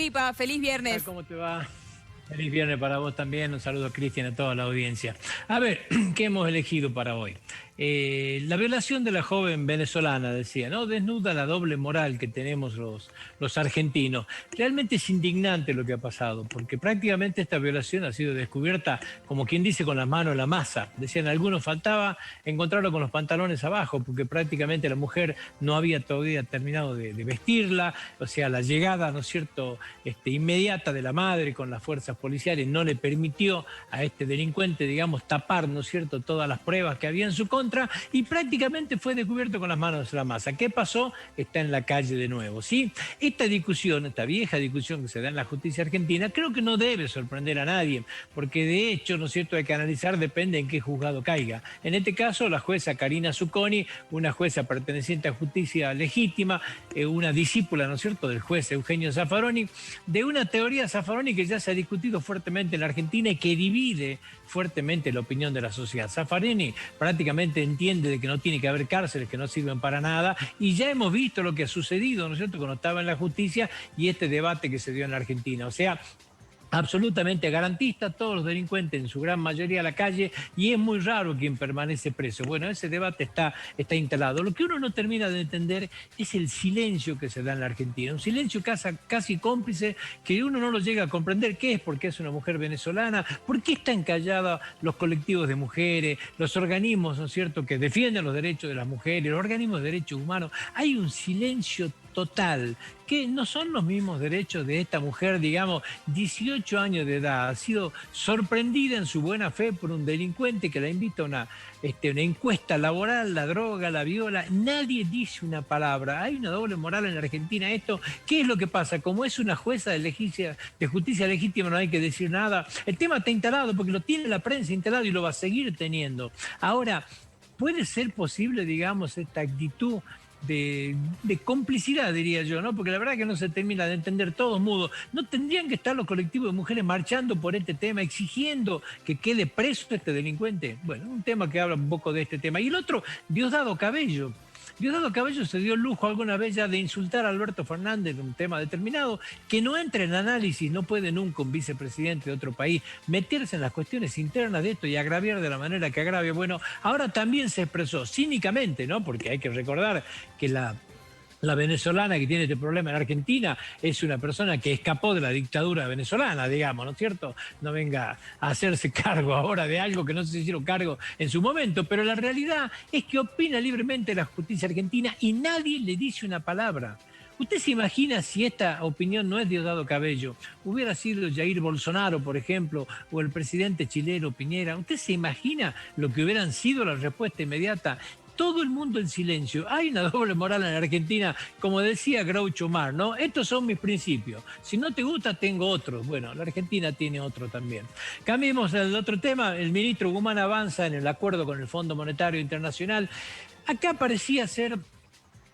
Tripa, feliz viernes. ¿Cómo te va? Feliz viernes para vos también. Un saludo a Cristian y a toda la audiencia. A ver, ¿qué hemos elegido para hoy? La violación de la joven venezolana, decía, ¿no? Desnuda la doble moral que tenemos los argentinos. Realmente es indignante lo que ha pasado, porque prácticamente esta violación ha sido descubierta, como quien dice, con las manos en la masa. Decían algunos, faltaba encontrarlo con los pantalones abajo, porque prácticamente la mujer no había todavía terminado de vestirla, o sea, la llegada, ¿no es cierto?, inmediata de la madre con las fuerzas policiales no le permitió a este delincuente, digamos, tapar, ¿no es cierto?, todas las pruebas que había en su contra, y prácticamente fue descubierto con las manos en la masa. ¿Qué pasó? Está en la calle de nuevo, ¿sí? Esta discusión, esta vieja discusión que se da en la justicia argentina, creo que no debe sorprender a nadie, porque de hecho, ¿no es cierto?, hay que analizar, depende en qué juzgado caiga. En este caso, la jueza Karina Zucconi, una jueza perteneciente a Justicia Legítima, una discípula, ¿no es cierto?, del juez Eugenio Zaffaroni, de una teoría Zaffaroni que ya se ha discutido fuertemente en la Argentina y que divide fuertemente la opinión de la sociedad. Zaffaroni prácticamente entiende de que no tiene que haber cárceles que no sirven para nada, y ya hemos visto lo que ha sucedido, ¿no es cierto?, cuando estaba en la justicia y este debate que se dio en la Argentina. O sea, absolutamente garantista, todos los delincuentes en su gran mayoría a la calle, y es muy raro quien permanece preso. Bueno, ese debate está instalado. Lo que uno no termina de entender es el silencio que se da en la Argentina, un silencio casi cómplice que uno no lo llega a comprender. ¿Qué es? Porque es una mujer venezolana. ¿Por qué están callados los colectivos de mujeres, los organismos, ¿no es cierto?, que defienden los derechos de las mujeres, los organismos de derechos humanos? Hay un silencio total, que no son los mismos derechos de esta mujer, digamos, 18 años de edad, ha sido sorprendida en su buena fe por un delincuente que la invita a una encuesta laboral, la droga, la viola, nadie dice una palabra. Hay una doble moral en la Argentina. ¿Qué es lo que pasa? Como es una jueza de justicia legítima, no hay que decir nada. El tema está instalado porque lo tiene la prensa instalado y lo va a seguir teniendo. Ahora, ¿puede ser posible, digamos, esta actitud de complicidad, diría yo, ¿no? Porque la verdad que no se termina de entender, todos mudos? ¿No tendrían que estar los colectivos de mujeres marchando por este tema, exigiendo que quede preso este delincuente? Bueno, un tema que habla un poco de este tema. Y el otro, Diosdado Cabello. Diosdado Cabello se dio el lujo alguna vez ya de insultar a Alberto Fernández en un tema determinado, que no entra en análisis. No puede nunca un vicepresidente de otro país meterse en las cuestiones internas de esto y agraviar de la manera que agravia. Bueno, ahora también se expresó cínicamente, ¿no? Porque hay que recordar que la venezolana que tiene este problema en Argentina es una persona que escapó de la dictadura venezolana, digamos, ¿no es cierto? No venga a hacerse cargo ahora de algo que no se hicieron cargo en su momento, pero la realidad es que opina libremente la justicia argentina y nadie le dice una palabra. ¿Usted se imagina si esta opinión no es Diosdado Cabello, hubiera sido Jair Bolsonaro, por ejemplo, o el presidente chileno Piñera? ¿Usted se imagina lo que hubieran sido la respuesta inmediata? Todo el mundo en silencio. Hay una doble moral en la Argentina, como decía Groucho Marx, ¿no? Estos son mis principios. Si no te gusta, tengo otros. Bueno, la Argentina tiene otro también. Cambiemos al otro tema. El ministro Guzmán avanza en el acuerdo con el Fondo Monetario Internacional. Acá parecía ser,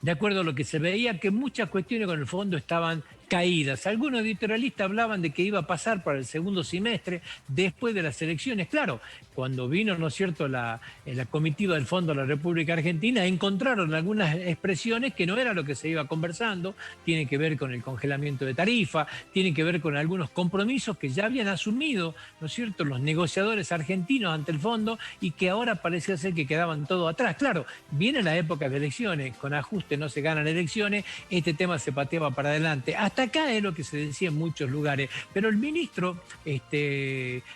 de acuerdo a lo que se veía, que muchas cuestiones con el fondo estaban caídas. Algunos editorialistas hablaban de que iba a pasar para el segundo semestre, después de las elecciones. Claro, cuando vino, ¿no es cierto?, la comitiva del Fondo de la República Argentina, encontraron algunas expresiones que no era lo que se iba conversando. Tiene que ver con el congelamiento de tarifa, tiene que ver con algunos compromisos que ya habían asumido, ¿no es cierto?, los negociadores argentinos ante el fondo, y que ahora parecía ser que quedaban todo atrás. Claro, viene la época de elecciones, con ajuste no se ganan elecciones, este tema se pateaba para adelante. Hasta acá es lo que se decía en muchos lugares, pero el ministro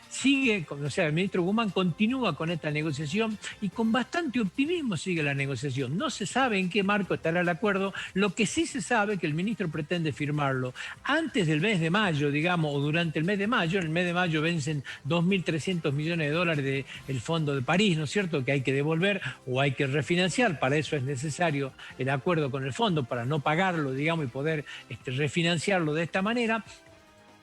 sigue, o sea, el ministro Guzmán continúa con esta negociación y con bastante optimismo sigue la negociación. No se sabe en qué marco estará el acuerdo. Lo que sí se sabe es que el ministro pretende firmarlo antes del mes de mayo, digamos, o durante el mes de mayo. En el mes de mayo vencen 2.300 millones de dólares del Fondo de París, ¿no es cierto?, que hay que devolver o hay que refinanciar. Para eso es necesario el acuerdo con el fondo, para no pagarlo, digamos, y poder refinanciarlo de esta manera.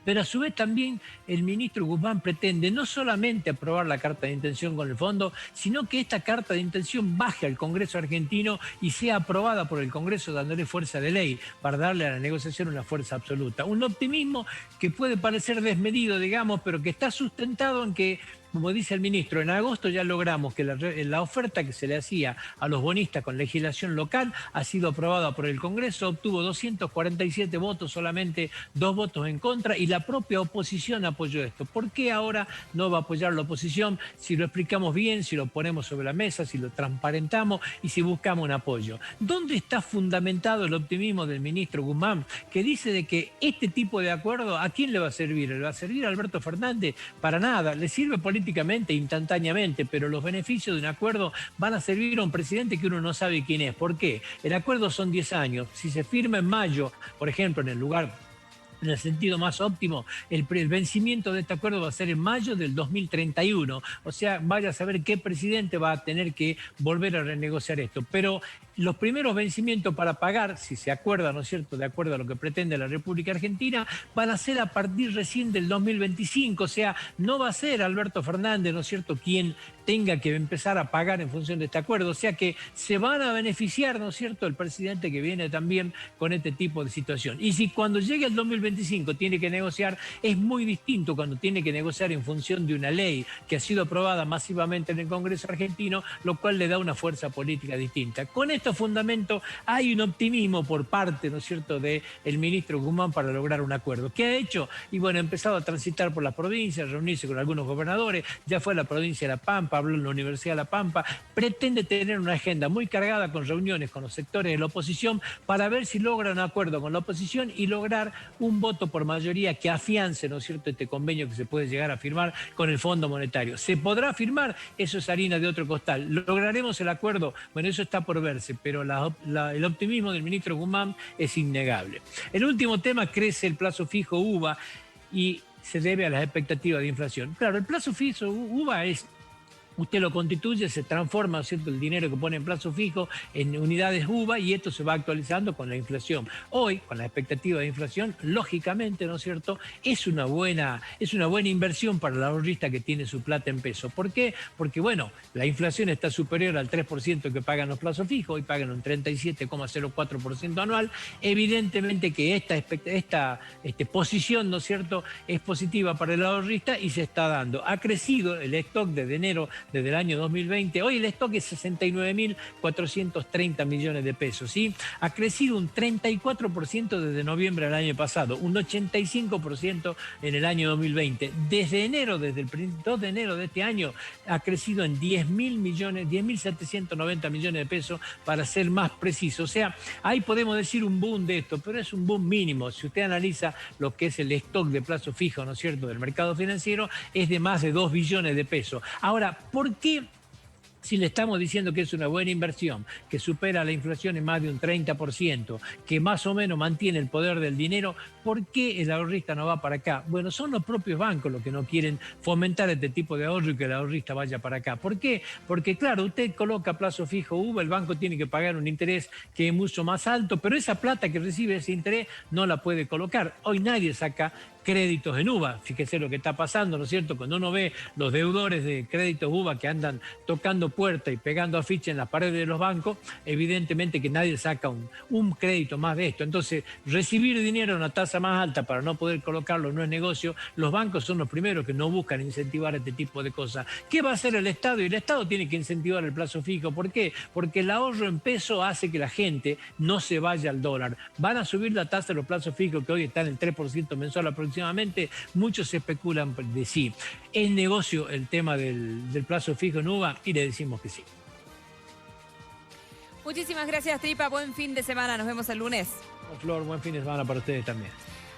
Pero a su vez también el ministro Guzmán pretende no solamente aprobar la carta de intención con el fondo, sino que esta carta de intención baje al Congreso argentino y sea aprobada por el Congreso, dándole fuerza de ley para darle a la negociación una fuerza absoluta. Un optimismo que puede parecer desmedido, digamos, pero que está sustentado en que como dice el ministro, en agosto ya logramos que la oferta que se le hacía a los bonistas con legislación local ha sido aprobada por el Congreso, obtuvo 247 votos, solamente 2 votos en contra, y la propia oposición apoyó esto. ¿Por qué ahora no va a apoyar la oposición si lo explicamos bien, si lo ponemos sobre la mesa, si lo transparentamos y si buscamos un apoyo? ¿Dónde está fundamentado el optimismo del ministro Guzmán, que dice de que este tipo de acuerdo, ¿a quién le va a servir? ¿Le va a servir a Alberto Fernández? Para nada. Le sirve políticamente, instantáneamente, pero los beneficios de un acuerdo van a servir a un presidente que uno no sabe quién es. ¿Por qué? El acuerdo son 10 años. Si se firma en mayo, por ejemplo, en el sentido más óptimo, el vencimiento de este acuerdo va a ser en mayo del 2031. O sea, vaya a saber qué presidente va a tener que volver a renegociar esto. Pero los primeros vencimientos para pagar, si se acuerda, ¿no es cierto?, de acuerdo a lo que pretende la República Argentina, van a ser a partir recién del 2025. O sea, no va a ser Alberto Fernández, ¿no es cierto?, quien tenga que empezar a pagar en función de este acuerdo. O sea que se van a beneficiar, ¿no es cierto?, el presidente que viene también con este tipo de situación. Y si cuando llegue el 2025 tiene que negociar, es muy distinto cuando tiene que negociar en función de una ley que ha sido aprobada masivamente en el Congreso argentino, lo cual le da una fuerza política distinta. Con estos fundamentos hay un optimismo por parte, ¿no es cierto?, del ministro Guzmán para lograr un acuerdo. ¿Qué ha hecho? Y bueno, ha empezado a transitar por las provincias, reunirse con algunos gobernadores, ya fue a la provincia de La Pampa, habló en la Universidad de La Pampa, pretende tener una agenda muy cargada con reuniones con los sectores de la oposición para ver si logra un acuerdo con la oposición y lograr un voto por mayoría que afiance, ¿no es cierto?, este convenio que se puede llegar a firmar con el Fondo Monetario. ¿Se podrá firmar? Eso es harina de otro costal. ¿Lograremos el acuerdo? Bueno, eso está por verse, pero el optimismo del ministro Guzmán es innegable. El último tema, crece el plazo fijo UVA y se debe a las expectativas de inflación. Claro, el plazo fijo UVA es... Usted lo constituye, se transforma, ¿no es cierto?, el dinero que pone en plazo fijo en unidades UVA y esto se va actualizando con la inflación. Hoy, con la expectativa de inflación, lógicamente, ¿no es cierto?, es una buena inversión para el ahorrista que tiene su plata en peso. ¿Por qué? Porque, bueno, la inflación está superior al 3% que pagan los plazos fijos, hoy pagan un 37,04% anual. Evidentemente que esta posición, ¿no es cierto?, es positiva para el ahorrista y se está dando. Ha crecido el stock desde enero desde el año 2020. Hoy el stock es 69.430 millones de pesos, ¿sí? Ha crecido un 34% desde noviembre del año pasado, un 85% en el año 2020. Desde el 2 de enero de este año, ha crecido en 10.790 millones de pesos, para ser más preciso. O sea, ahí podemos decir un boom de esto, pero es un boom mínimo. Si usted analiza lo que es el stock de plazo fijo, ¿no es cierto?, del mercado financiero, es de más de 2 billones de pesos. Ahora, ¿por qué, si le estamos diciendo que es una buena inversión, que supera la inflación en más de un 30%, que más o menos mantiene el poder del dinero, por qué el ahorrista no va para acá? Bueno, son los propios bancos los que no quieren fomentar este tipo de ahorro y que el ahorrista vaya para acá. ¿Por qué? Porque, claro, usted coloca plazo fijo UVA, el banco tiene que pagar un interés que es mucho más alto, pero esa plata que recibe ese interés no la puede colocar. Hoy nadie saca créditos en UVA. Fíjese lo que está pasando, ¿no es cierto? Cuando uno ve los deudores de créditos UVA que andan tocando puerta y pegando afiches en las paredes de los bancos, evidentemente que nadie saca un crédito más de esto. Entonces, recibir dinero a una tasa más alta para no poder colocarlo no es negocio. Los bancos son los primeros que no buscan incentivar este tipo de cosas. ¿Qué va a hacer el Estado? Y el Estado tiene que incentivar el plazo fijo. ¿Por qué? Porque el ahorro en peso hace que la gente no se vaya al dólar. Van a subir la tasa de los plazos fijos, que hoy están en el 3% mensual aproximadamente. Muchos especulan de sí. ¿Es negocio el tema del plazo fijo en UVA? Y le decimos que sí. Muchísimas gracias, Tripa. Buen fin de semana. Nos vemos el lunes. Flor, buen fin de semana para ustedes también.